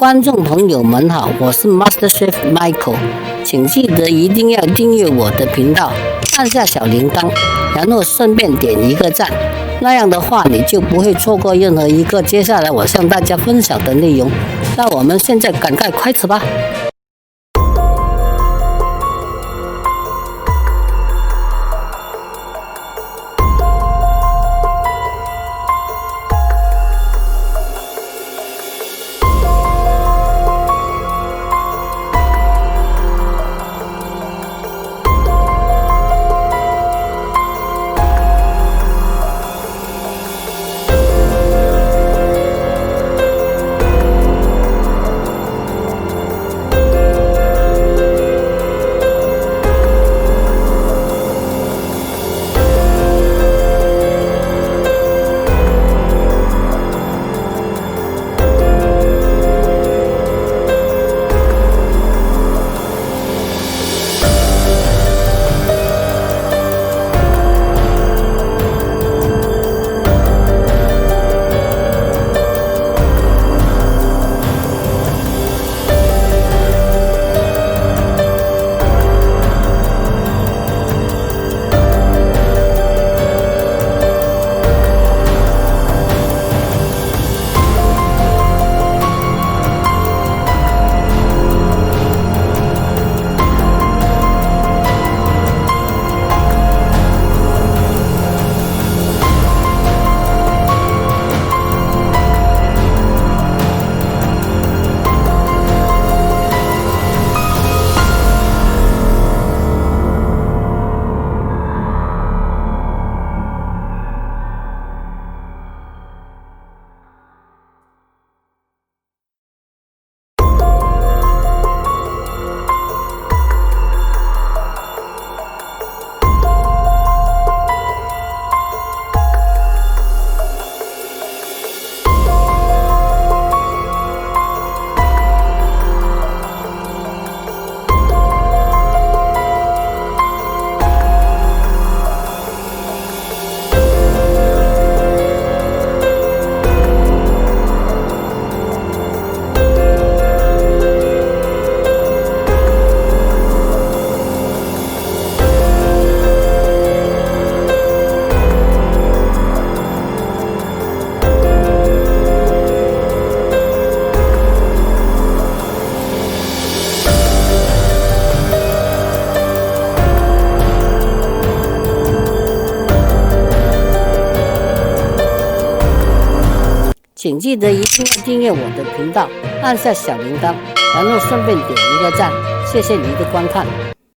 观众朋友们好，我是 MasterChef Michael， 请记得一定要订阅我的频道，按下小铃铛，然后顺便点一个赞，那样的话你就不会错过任何一个接下来我向大家分享的内容。那我们现在赶快开始吧。请记得一定要订阅我的频道，按下小铃铛，然后顺便点一个赞，谢谢您的观看。